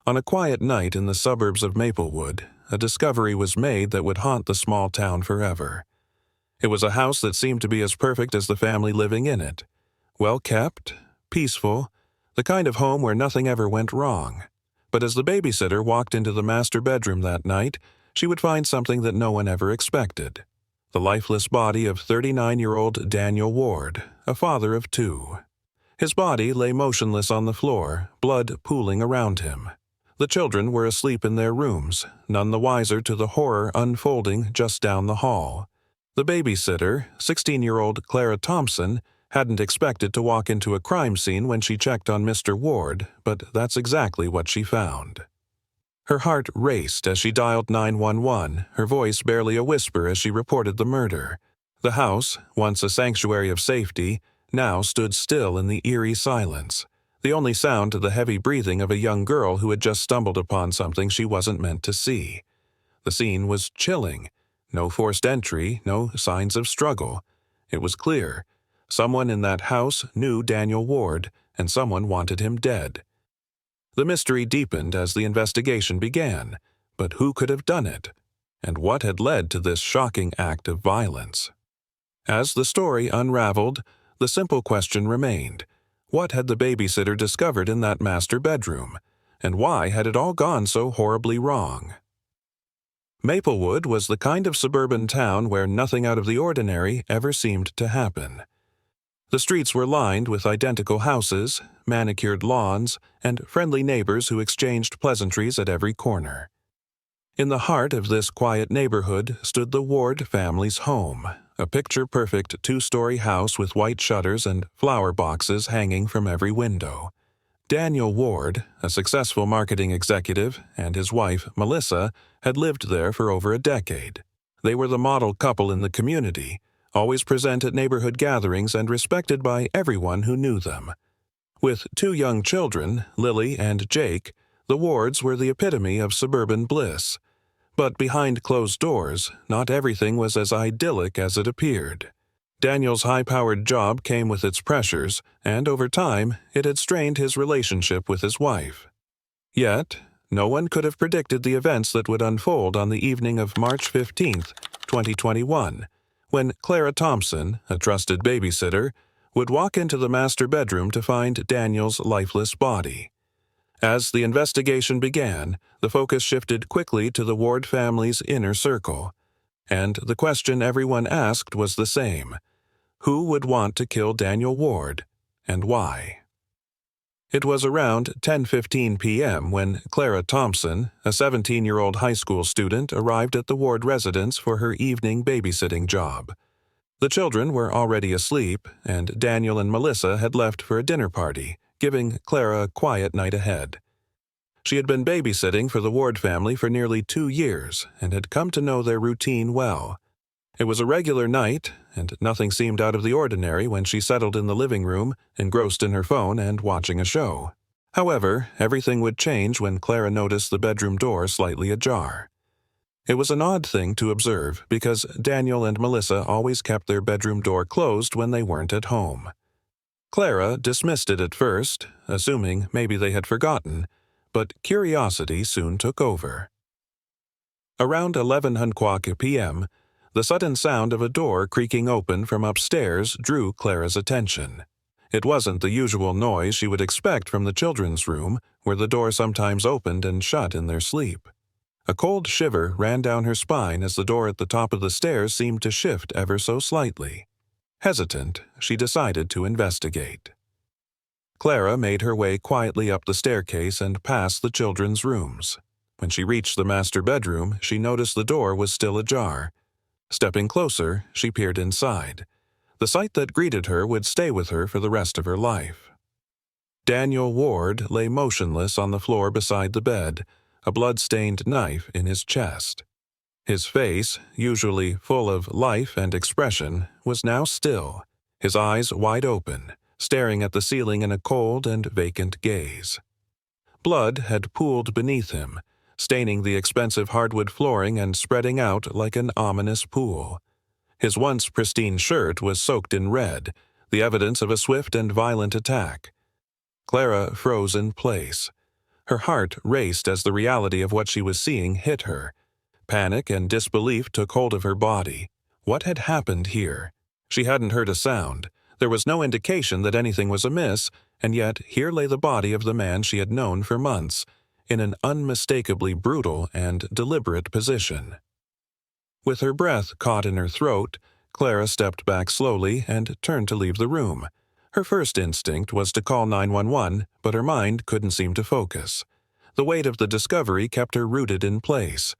On a quiet night in the suburbs of Maplewood, a discovery was made that would haunt the small town forever. It was a house that seemed to be as perfect as the family living in it. Well kept, peaceful, the kind of home where nothing ever went wrong. But as the babysitter walked into the master bedroom that night, she would find something that no one ever expected. The lifeless body of 39-year-old Daniel Ward, a father of two. His body lay motionless on the floor, blood pooling around him. The children were asleep in their rooms, none the wiser to the horror unfolding just down the hall. The babysitter, 16-year-old Clara Thompson, hadn't expected to walk into a crime scene when she checked on Mr. Ward, but that's exactly what she found. Her heart raced as she dialed 911, her voice barely a whisper as she reported the murder. The house, once a sanctuary of safety, now stood still in the eerie silence, the only sound the heavy breathing of a young girl who had just stumbled upon something she wasn't meant to see. The scene was chilling. No forced entry, no signs of struggle. It was clear. Someone in that house knew Daniel Ward, and someone wanted him dead. The mystery deepened as the investigation began, but who could have done it? And what had led to this shocking act of violence? As the story unraveled, the simple question remained: what had the babysitter discovered in that master bedroom? And why had it all gone so horribly wrong? Maplewood was the kind of suburban town where nothing out of the ordinary ever seemed to happen. The streets were lined with identical houses, manicured lawns, and friendly neighbors who exchanged pleasantries at every corner. In the heart of this quiet neighborhood stood the Ward family's home, a picture-perfect two-story house with white shutters and flower boxes hanging from every window. Daniel Ward, a successful marketing executive, and his wife, Melissa, had lived there for over a decade. They were the model couple in the community, always present at neighborhood gatherings and respected by everyone who knew them. With two young children, Lily and Jake, the Wards were the epitome of suburban bliss. But behind closed doors, not everything was as idyllic as it appeared. Daniel's high-powered job came with its pressures, and over time, it had strained his relationship with his wife. Yet, no one could have predicted the events that would unfold on the evening of March 15, 2021, when Clara Thompson, a trusted babysitter, would walk into the master bedroom to find Daniel's lifeless body. As the investigation began, the focus shifted quickly to the Ward family's inner circle. And the question everyone asked was the same: who would want to kill Daniel Ward, and why? It was around 10:15 p.m. when Clara Thompson, a 17-year-old high school student, arrived at the Ward residence for her evening babysitting job. The children were already asleep, and Daniel and Melissa had left for a dinner party, giving Clara a quiet night ahead. She had been babysitting for the Ward family for nearly 2 years and had come to know their routine well. It was a regular night, and nothing seemed out of the ordinary when she settled in the living room, engrossed in her phone and watching a show. However, everything would change when Clara noticed the bedroom door slightly ajar. It was an odd thing to observe because Daniel and Melissa always kept their bedroom door closed when they weren't at home. Clara dismissed it at first, assuming maybe they had forgotten, but curiosity soon took over. Around 11:00 p.m., the sudden sound of a door creaking open from upstairs drew Clara's attention. It wasn't the usual noise she would expect from the children's room, where the door sometimes opened and shut in their sleep. A cold shiver ran down her spine as the door at the top of the stairs seemed to shift ever so slightly. Hesitant, she decided to investigate. Clara made her way quietly up the staircase and past the children's rooms. When she reached the master bedroom, she noticed the door was still ajar. Stepping closer, she peered inside. The sight that greeted her would stay with her for the rest of her life. Daniel Ward lay motionless on the floor beside the bed, a blood-stained knife in his chest. His face, usually full of life and expression, was now still, his eyes wide open, staring at the ceiling in a cold and vacant gaze. Blood had pooled beneath him, staining the expensive hardwood flooring and spreading out like an ominous pool. His once pristine shirt was soaked in red, the evidence of a swift and violent attack. Clara froze in place. Her heart raced as the reality of what she was seeing hit her. Panic and disbelief took hold of her body. What had happened here? She hadn't heard a sound. There was no indication that anything was amiss, and yet here lay the body of the man she had known for months, in an unmistakably brutal and deliberate position. With her breath caught in her throat, Clara stepped back slowly and turned to leave the room. Her first instinct was to call 911, but her mind couldn't seem to focus. The weight of the discovery kept her rooted in place.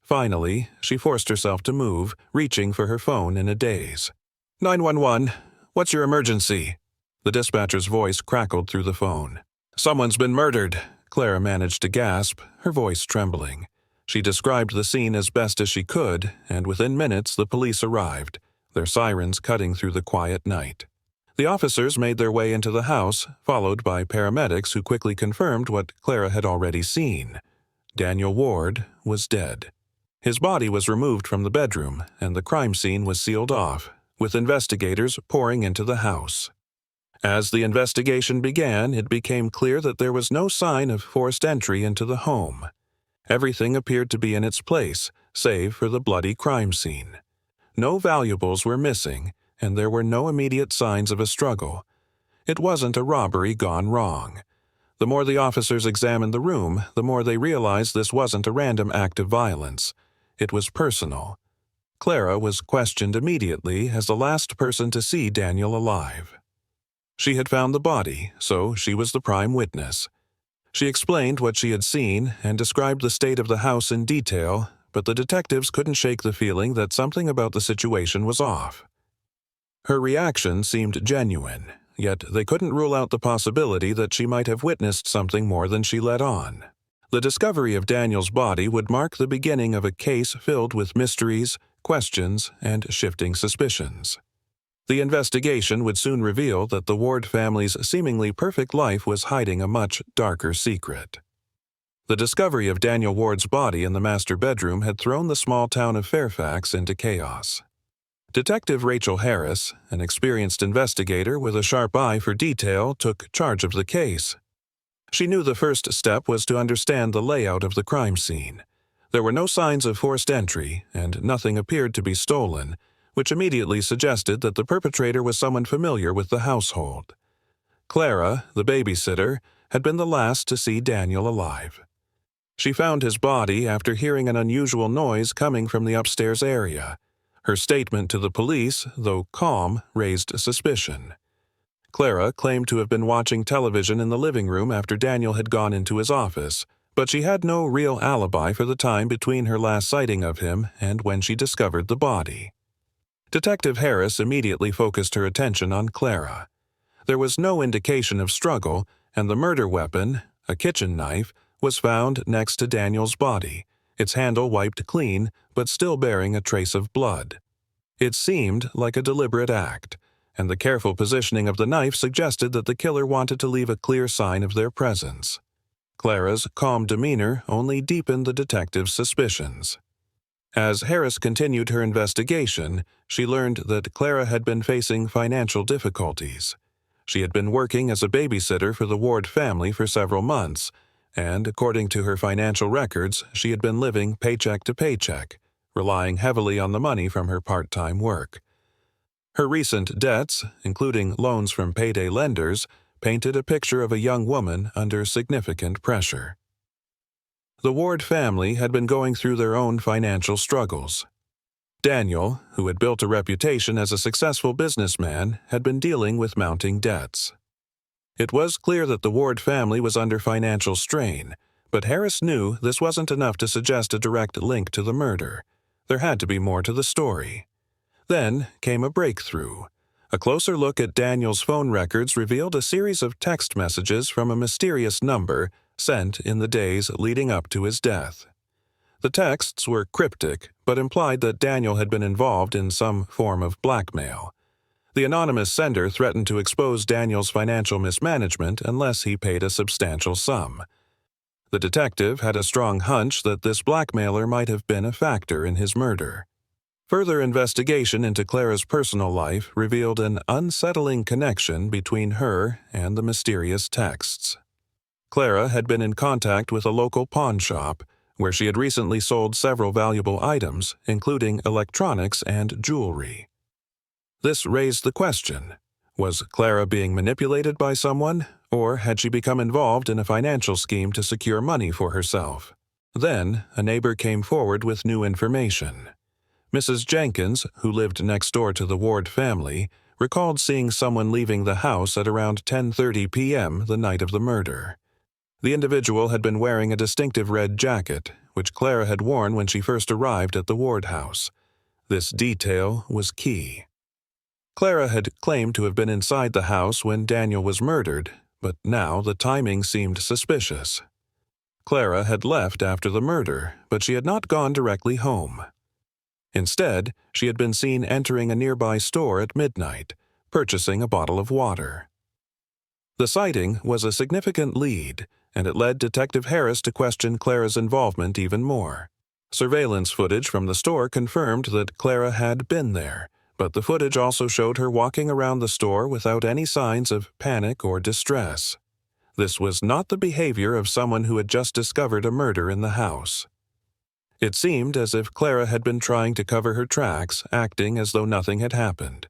Finally, she forced herself to move, reaching for her phone in a daze. 911, what's your emergency? The dispatcher's voice crackled through the phone. Someone's been murdered, Clara managed to gasp, her voice trembling. She described the scene as best as she could, and within minutes the police arrived, their sirens cutting through the quiet night. The officers made their way into the house, followed by paramedics who quickly confirmed what Clara had already seen. Daniel Ward was dead. His body was removed from the bedroom, and the crime scene was sealed off, with investigators pouring into the house. As the investigation began, it became clear that there was no sign of forced entry into the home. Everything appeared to be in its place, save for the bloody crime scene. No valuables were missing, and there were no immediate signs of a struggle. It wasn't a robbery gone wrong. The more the officers examined the room, the more they realized this wasn't a random act of violence. It was personal. Clara was questioned immediately as the last person to see Daniel alive. She had found the body, so she was the prime witness. She explained what she had seen and described the state of the house in detail, but the detectives couldn't shake the feeling that something about the situation was off. Her reaction seemed genuine, yet they couldn't rule out the possibility that she might have witnessed something more than she let on. The discovery of Daniel's body would mark the beginning of a case filled with mysteries, questions, and shifting suspicions. The investigation would soon reveal that the Ward family's seemingly perfect life was hiding a much darker secret. The discovery of Daniel Ward's body in the master bedroom had thrown the small town of Fairfax into chaos. Detective Rachel Harris, an experienced investigator with a sharp eye for detail, took charge of the case. She knew the first step was to understand the layout of the crime scene. There were no signs of forced entry, and nothing appeared to be stolen, which immediately suggested that the perpetrator was someone familiar with the household. Clara, the babysitter, had been the last to see Daniel alive. She found his body after hearing an unusual noise coming from the upstairs area. Her statement to the police, though calm, raised suspicion. Clara claimed to have been watching television in the living room after Daniel had gone into his office, but she had no real alibi for the time between her last sighting of him and when she discovered the body. Detective Harris immediately focused her attention on Clara. There was no indication of struggle, and the murder weapon, a kitchen knife, was found next to Daniel's body, its handle wiped clean but still bearing a trace of blood. It seemed like a deliberate act, and the careful positioning of the knife suggested that the killer wanted to leave a clear sign of their presence. Clara's calm demeanor only deepened the detective's suspicions. As Harris continued her investigation, she learned that Clara had been facing financial difficulties. She had been working as a babysitter for the Ward family for several months, and according to her financial records, she had been living paycheck to paycheck, relying heavily on the money from her part-time work. Her recent debts, including loans from payday lenders, painted a picture of a young woman under significant pressure. The Ward family had been going through their own financial struggles. Daniel, who had built a reputation as a successful businessman, had been dealing with mounting debts. It was clear that the Ward family was under financial strain, but Harris knew this wasn't enough to suggest a direct link to the murder. There had to be more to the story. Then came a breakthrough. A closer look at Daniel's phone records revealed a series of text messages from a mysterious number sent in the days leading up to his death. The texts were cryptic, but implied that Daniel had been involved in some form of blackmail. The anonymous sender threatened to expose Daniel's financial mismanagement unless he paid a substantial sum. The detective had a strong hunch that this blackmailer might have been a factor in his murder. Further investigation into Clara's personal life revealed an unsettling connection between her and the mysterious texts. Clara had been in contact with a local pawn shop, where she had recently sold several valuable items, including electronics and jewelry. This raised the question: was Clara being manipulated by someone, or had she become involved in a financial scheme to secure money for herself? Then, a neighbor came forward with new information. Mrs. Jenkins, who lived next door to the Ward family, recalled seeing someone leaving the house at around 10:30 p.m. the night of the murder. The individual had been wearing a distinctive red jacket, which Clara had worn when she first arrived at the Ward house. This detail was key. Clara had claimed to have been inside the house when Daniel was murdered, but now the timing seemed suspicious. Clara had left after the murder, but she had not gone directly home. Instead, she had been seen entering a nearby store at midnight, purchasing a bottle of water. The sighting was a significant lead, and it led Detective Harris to question Clara's involvement even more. Surveillance footage from the store confirmed that Clara had been there, but the footage also showed her walking around the store without any signs of panic or distress. This was not the behavior of someone who had just discovered a murder in the house. It seemed as if Clara had been trying to cover her tracks, acting as though nothing had happened.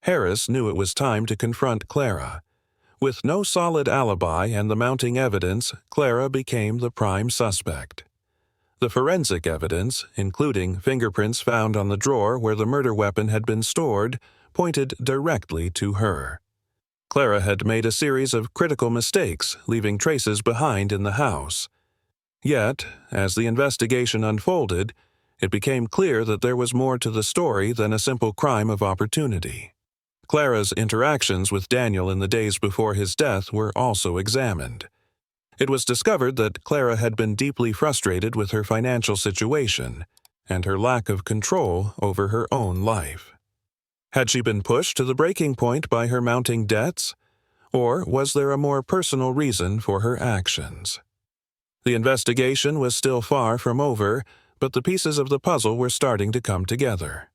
Harris knew it was time to confront Clara. With no solid alibi and the mounting evidence, Clara became the prime suspect. The forensic evidence, including fingerprints found on the drawer where the murder weapon had been stored, pointed directly to her. Clara had made a series of critical mistakes, leaving traces behind in the house. Yet, as the investigation unfolded, it became clear that there was more to the story than a simple crime of opportunity. Clara's interactions with Daniel in the days before his death were also examined. It was discovered that Clara had been deeply frustrated with her financial situation and her lack of control over her own life. Had she been pushed to the breaking point by her mounting debts, or was there a more personal reason for her actions? The investigation was still far from over, but the pieces of the puzzle were starting to come together.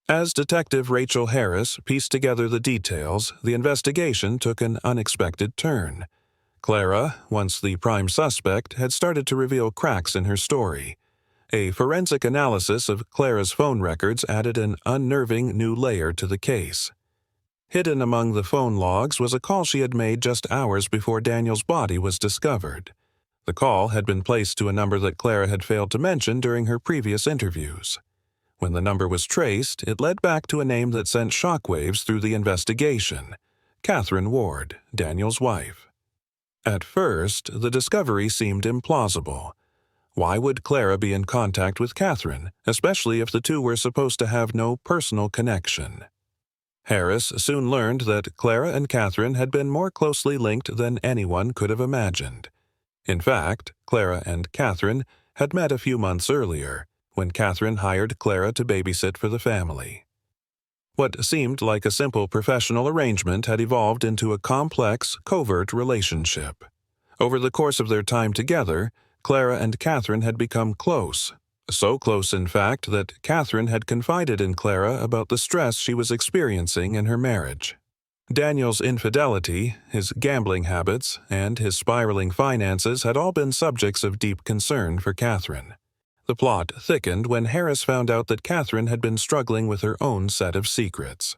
As Detective Rachel Harris pieced together the details, the investigation took an unexpected turn. Clara, once the prime suspect, had started to reveal cracks in her story. A forensic analysis of Clara's phone records added an unnerving new layer to the case. Hidden among the phone logs was a call she had made just hours before Daniel's body was discovered. The call had been placed to a number that Clara had failed to mention during her previous interviews. When the number was traced, it led back to a name that sent shockwaves through the investigation: Catherine Ward, Daniel's wife. At first, the discovery seemed implausible. Why would Clara be in contact with Catherine, especially if the two were supposed to have no personal connection? Harris soon learned that Clara and Catherine had been more closely linked than anyone could have imagined. In fact, Clara and Catherine had met a few months earlier, when Catherine hired Clara to babysit for the family. What seemed like a simple professional arrangement had evolved into a complex, covert relationship. Over the course of their time together, Clara and Catherine had become close. So close, in fact, that Catherine had confided in Clara about the stress she was experiencing in her marriage. Daniel's infidelity, his gambling habits, and his spiraling finances had all been subjects of deep concern for Catherine. The plot thickened when Harris found out that Catherine had been struggling with her own set of secrets.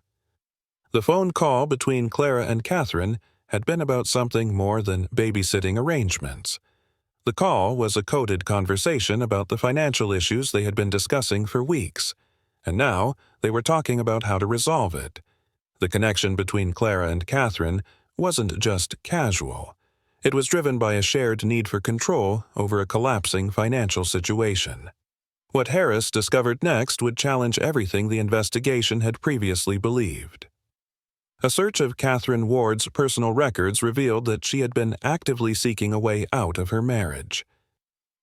The phone call between Clara and Catherine had been about something more than babysitting arrangements. The call was a coded conversation about the financial issues they had been discussing for weeks, and now they were talking about how to resolve it. The connection between Clara and Catherine wasn't just casual. It was driven by a shared need for control over a collapsing financial situation. What Harris discovered next would challenge everything the investigation had previously believed. A search of Catherine Ward's personal records revealed that she had been actively seeking a way out of her marriage.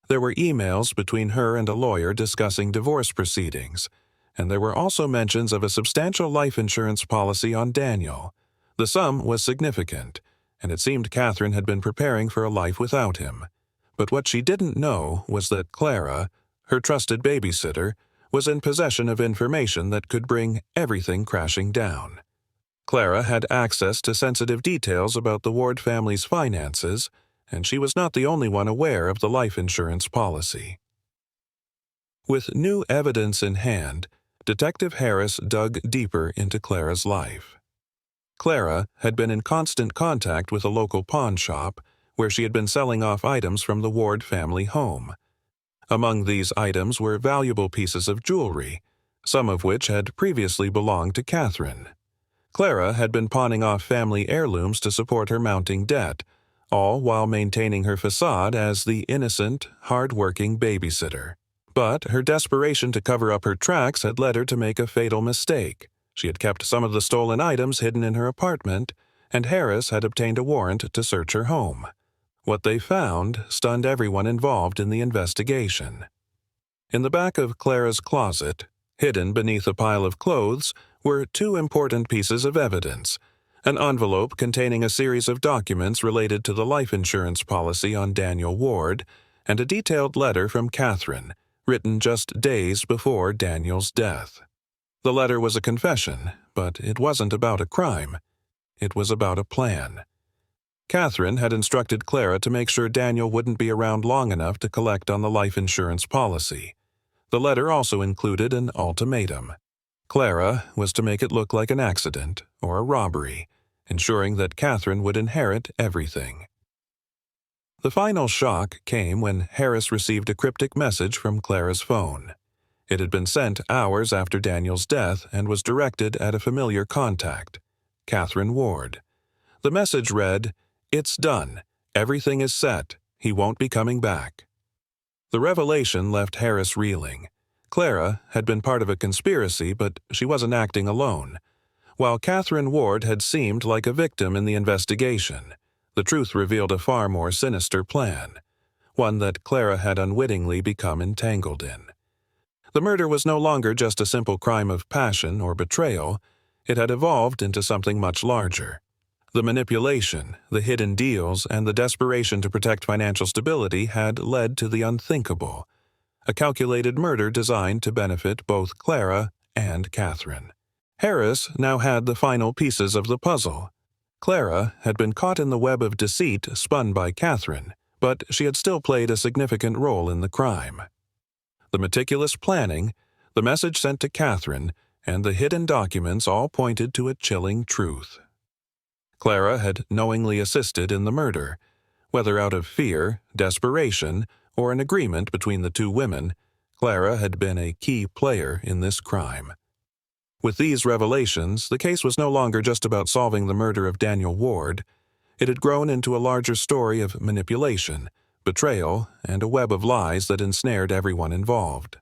There were emails between her and a lawyer discussing divorce proceedings, and there were also mentions of a substantial life insurance policy on Daniel. The sum was significant, and it seemed Catherine had been preparing for a life without him. But what she didn't know was that Clara, her trusted babysitter, was in possession of information that could bring everything crashing down. Clara had access to sensitive details about the Ward family's finances, and she was not the only one aware of the life insurance policy. With new evidence in hand, Detective Harris dug deeper into Clara's life. Clara had been in constant contact with a local pawn shop where she had been selling off items from the Ward family home. Among these items were valuable pieces of jewelry, some of which had previously belonged to Catherine. Clara had been pawning off family heirlooms to support her mounting debt, all while maintaining her facade as the innocent, hard-working babysitter. But her desperation to cover up her tracks had led her to make a fatal mistake. She had kept some of the stolen items hidden in her apartment, and Harris had obtained a warrant to search her home. What they found stunned everyone involved in the investigation. In the back of Clara's closet, hidden beneath a pile of clothes, were two important pieces of evidence: an envelope containing a series of documents related to the life insurance policy on Daniel Ward, and a detailed letter from Catherine, written just days before Daniel's death. The letter was a confession, but it wasn't about a crime. It was about a plan. Catherine had instructed Clara to make sure Daniel wouldn't be around long enough to collect on the life insurance policy. The letter also included an ultimatum. Clara was to make it look like an accident or a robbery, ensuring that Catherine would inherit everything. The final shock came when Harris received a cryptic message from Clara's phone. It had been sent hours after Daniel's death and was directed at a familiar contact, Catherine Ward. The message read, "It's done. Everything is set. He won't be coming back." The revelation left Harris reeling. Clara had been part of a conspiracy, but she wasn't acting alone. While Catherine Ward had seemed like a victim in the investigation, the truth revealed a far more sinister plan, one that Clara had unwittingly become entangled in. The murder was no longer just a simple crime of passion or betrayal. It had evolved into something much larger. The manipulation, the hidden deals, and the desperation to protect financial stability had led to the unthinkable, a calculated murder designed to benefit both Clara and Catherine. Harris now had the final pieces of the puzzle. Clara had been caught in the web of deceit spun by Catherine, but she had still played a significant role in the crime. The meticulous planning, the message sent to Catherine, and the hidden documents all pointed to a chilling truth. Clara had knowingly assisted in the murder. Whether out of fear, desperation, or an agreement between the two women, Clara had been a key player in this crime. With these revelations, the case was no longer just about solving the murder of Daniel Ward. It had grown into a larger story of manipulation, betrayal, and a web of lies that ensnared everyone involved.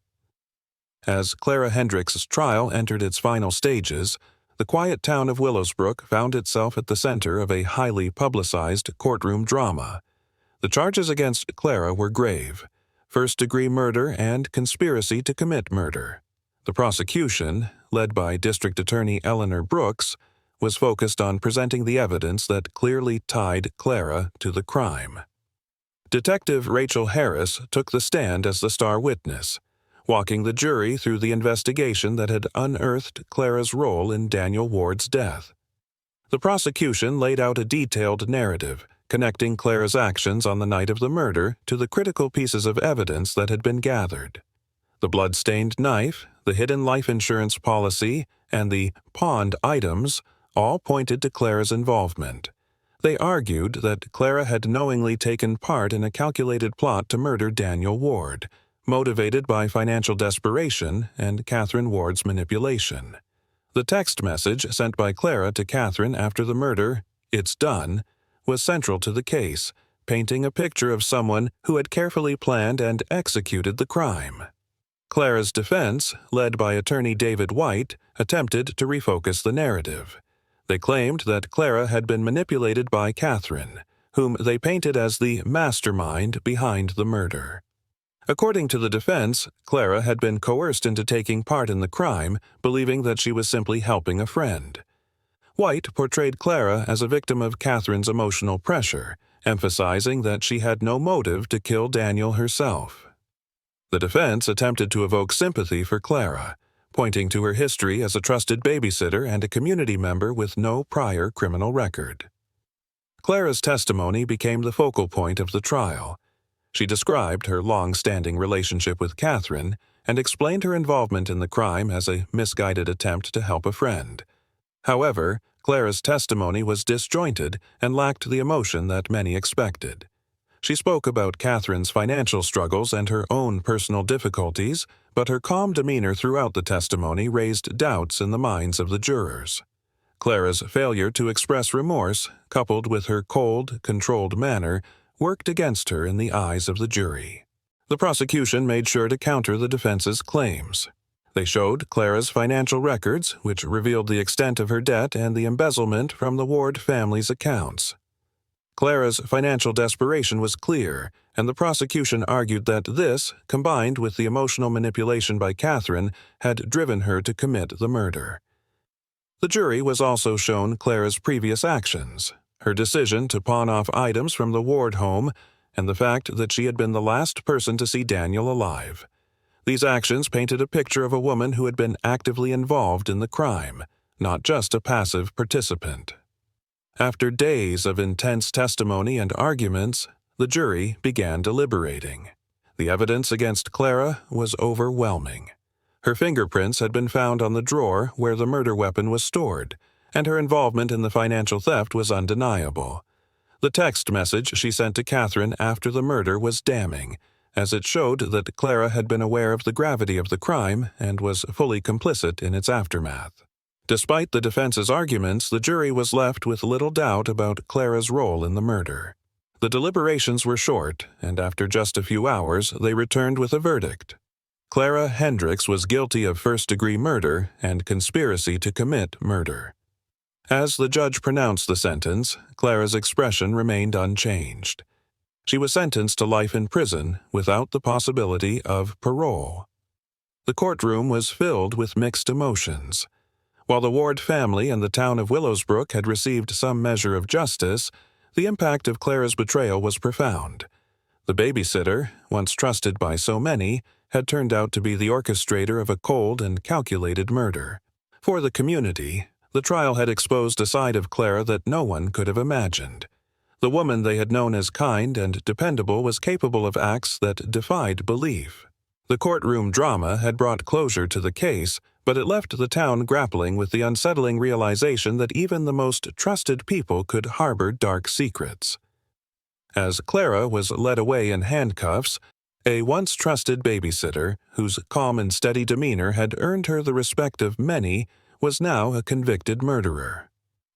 As Clara Hendricks' trial entered its final stages, the quiet town of Willowsbrook found itself at the center of a highly publicized courtroom drama. The charges against Clara were grave: first-degree murder and conspiracy to commit murder. The prosecution, led by District Attorney Eleanor Brooks, was focused on presenting the evidence that clearly tied Clara to the crime. Detective Rachel Harris took the stand as the star witness, walking the jury through the investigation that had unearthed Clara's role in Daniel Ward's death. The prosecution laid out a detailed narrative, connecting Clara's actions on the night of the murder to the critical pieces of evidence that had been gathered. The blood-stained knife, the hidden life insurance policy, and the pawned items all pointed to Clara's involvement. They argued that Clara had knowingly taken part in a calculated plot to murder Daniel Ward, motivated by financial desperation and Catherine Ward's manipulation. The text message sent by Clara to Catherine after the murder, "It's done," was central to the case, painting a picture of someone who had carefully planned and executed the crime. Clara's defense, led by attorney David White, attempted to refocus the narrative. They claimed that Clara had been manipulated by Catherine, whom they painted as the mastermind behind the murder. According to the defense, Clara had been coerced into taking part in the crime, believing that she was simply helping a friend. White portrayed Clara as a victim of Catherine's emotional pressure, emphasizing that she had no motive to kill Daniel herself. The defense attempted to evoke sympathy for Clara, pointing to her history as a trusted babysitter and a community member with no prior criminal record. Clara's testimony became the focal point of the trial. She described her long-standing relationship with Catherine and explained her involvement in the crime as a misguided attempt to help a friend. However, Clara's testimony was disjointed and lacked the emotion that many expected. She spoke about Catherine's financial struggles and her own personal difficulties, but her calm demeanor throughout the testimony raised doubts in the minds of the jurors. Clara's failure to express remorse, coupled with her cold, controlled manner, worked against her in the eyes of the jury. The prosecution made sure to counter the defense's claims. They showed Clara's financial records, which revealed the extent of her debt and the embezzlement from the Ward family's accounts. Clara's financial desperation was clear, and the prosecution argued that this, combined with the emotional manipulation by Catherine, had driven her to commit the murder. The jury was also shown Clara's previous actions, her decision to pawn off items from the Ward home, and the fact that she had been the last person to see Daniel alive. These actions painted a picture of a woman who had been actively involved in the crime, not just a passive participant. After days of intense testimony and arguments, the jury began deliberating. The evidence against Clara was overwhelming. Her fingerprints had been found on the drawer where the murder weapon was stored, and her involvement in the financial theft was undeniable. The text message she sent to Catherine after the murder was damning, as it showed that Clara had been aware of the gravity of the crime and was fully complicit in its aftermath. Despite the defense's arguments, the jury was left with little doubt about Clara's role in the murder. The deliberations were short, and after just a few hours, they returned with a verdict. Clara Hendricks was guilty of first-degree murder and conspiracy to commit murder. As the judge pronounced the sentence, Clara's expression remained unchanged. She was sentenced to life in prison without the possibility of parole. The courtroom was filled with mixed emotions. While the Ward family and the town of Willowsbrook had received some measure of justice, the impact of Clara's betrayal was profound. The babysitter, once trusted by so many, had turned out to be the orchestrator of a cold and calculated murder. For the community, the trial had exposed a side of Clara that no one could have imagined. The woman they had known as kind and dependable was capable of acts that defied belief. The courtroom drama had brought closure to the case, but it left the town grappling with the unsettling realization that even the most trusted people could harbor dark secrets. As Clara was led away in handcuffs, a once trusted babysitter, whose calm and steady demeanor had earned her the respect of many, was now a convicted murderer.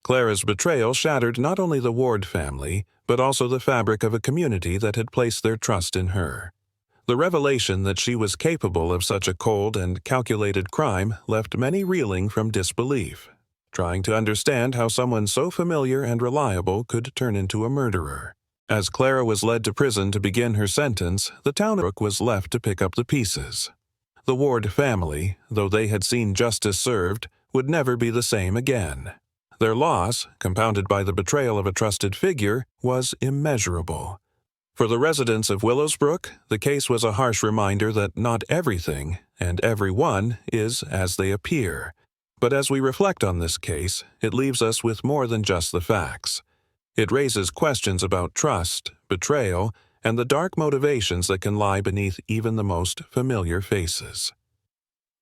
Clara's betrayal shattered not only the Ward family, but also the fabric of a community that had placed their trust in her. The revelation that she was capable of such a cold and calculated crime left many reeling from disbelief, trying to understand how someone so familiar and reliable could turn into a murderer. As Clara was led to prison to begin her sentence, the town of Brook was left to pick up the pieces. The Ward family, though they had seen justice served, would never be the same again. Their loss, compounded by the betrayal of a trusted figure, was immeasurable. For the residents of Willowsbrook, the case was a harsh reminder that not everything and everyone is as they appear. But as we reflect on this case, it leaves us with more than just the facts. It raises questions about trust, betrayal, and the dark motivations that can lie beneath even the most familiar faces.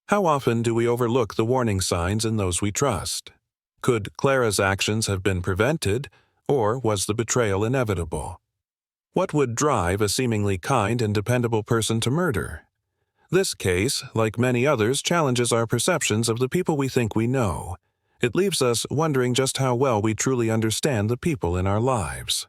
How often do we overlook the warning signs in those we trust? Could Clara's actions have been prevented, or was the betrayal inevitable? What would drive a seemingly kind and dependable person to murder? This case, like many others, challenges our perceptions of the people we think we know. It leaves us wondering just how well we truly understand the people in our lives.